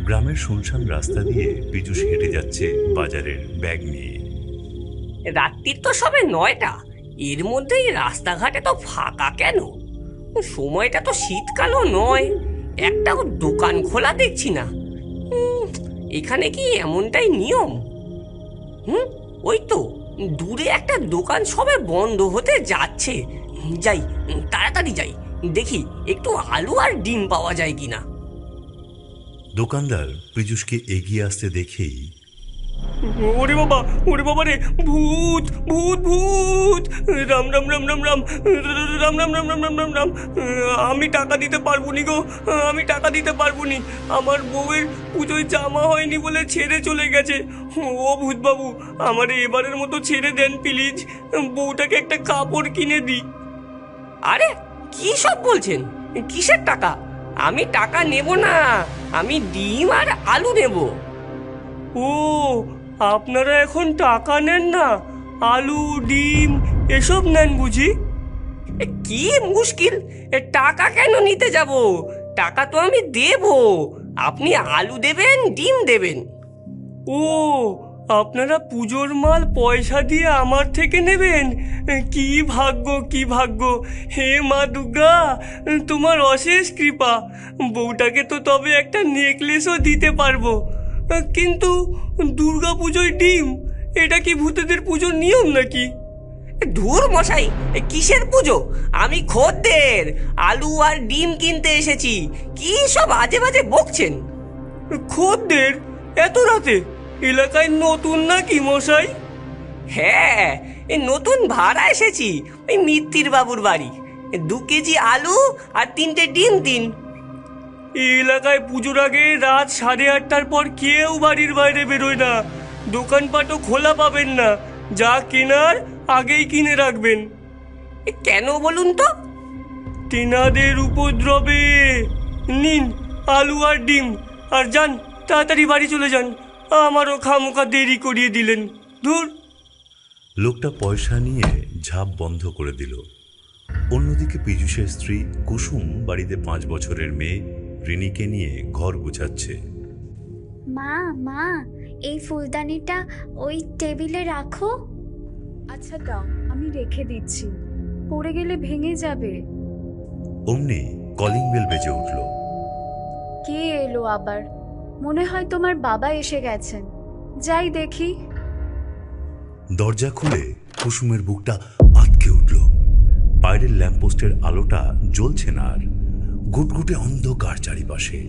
গ্রামের শুনশান রাস্তা দিয়ে পীযূষ হেঁটে যাচ্ছে বাজারের ব্যাগ নিয়ে। রাত্রির তো সবে 9টা, এর মধ্যেই রাস্তাঘাটে তো ফাঁকা কেন? সময়টা তো শীতকালও নয়, একটাও দোকান খোলা দেখছি না। এখানে কি এমনটাই নিয়ম? ওই তো দূরে একটা দোকান সবে বন্ধ হতে যাচ্ছে। যাই, তাড়াতাড়ি যাই, দেখি একটু আলু আর ডিম পাওয়া যায় কিনা। দোকানদার পীযূষকে এগিয়ে আসতে দেখেই, ওরে বাবা, ওরে বাবা রে, ভূত ভূত ভূত, রাম রাম রাম রাম রাম রাম রাম রাম রাম রাম রাম রাম। আমি টাকা দিতে পারবো নি গো, আমি টাকা দিতে পারবো নি। আমার বউয়ের পুজোয় জামা হয়নি বলে ছেড়ে চলে গেছে। ও ভূত বাবু, আমারে এবারের মতো ছেড়ে দেন প্লিজ, বউটাকে একটা কাপড় কিনে দিই। আরে কি সব বলছেন? কিসের টাকা? আমি টাকা নেব না, আমি ডিম আর আলু নেব। ও, আপনারা এখন টাকা নেন না, আলু ডিম এসব নেন বুঝি? কি মুশকিল, টাকা কেন নিতে যাব? টাকা তো আমি দেব, আপনি আলু দেবেন ডিম দেবেন। ও, আপনারা পুজোর মাল পয়সা দিয়ে আমার থেকে নেবেন? কি ভাগ্য, কি ভাগ্য! হে মা দুর্গা, তোমার অশেষ কৃপা। বউটাকে তো তবে একটা নেকলেসও দিতে পারবো, কিন্তু দুর্গা পুজোয় ডিম, এটা কি ভূতেদের পুজোর নিয়ম নাকি? ধুর মশাই, কিসের পুজো? আমি খদ্দের, আলু আর ডিম কিনতে এসেছি। কি সব আজে বাজে বকছেন? খদ্দের? এত রাতে? এলাকায় নতুন নাকি মশাই? হ্যাঁ, এই নতুন ভাড়া এসেছি, ওই মিত্তির বাবুর বাড়ি। 2 কেজি আলু আর 3টে ডিম দিন। এই এলাকায় পুজোর আগে রাত 8:30টার পর কেউ বাড়ির বাইরে বেরোয় না, দোকানপাটও খোলা পাবেন না। যা কেনার আগেই কিনে রাখবেন। কেন বলুন তো? তেনাদের উপদ্রবে। নিন আলু আর ডিম, আর যান তাড়াতাড়ি বাড়ি চলে যান, আমারও খামোখা দেরি করিয়ে দিলেন। ধুর। লোকটা পয়সা নিয়ে ঝাঁপ বন্ধ করে দিল। অন্যদিকে পীযূষের স্ত্রী কুসুম বাড়িতে 5 বছরের মেয়ে রিনিকে নিয়ে ঘর গুছাচ্ছে। মা মা, এই ফুলদানিটা ওই টেবিলে রাখো। আচ্ছা দাও, আমি রেখে দিচ্ছি, পড়ে গেলে ভেঙে যাবে। অমনি কলিং বেল বেজে উঠল। কে এলো আবার? মনে হয় তোমার বাবা এসে গেছেন, যাই দেখি। দরজা খুলে কুসুমের বুকটা আটকে উঠল। বাইরের ল্যাম্পপোস্টের আলোটা জ্বলছে না আর, ঘুটঘুটে অন্ধকার চারিপাশে।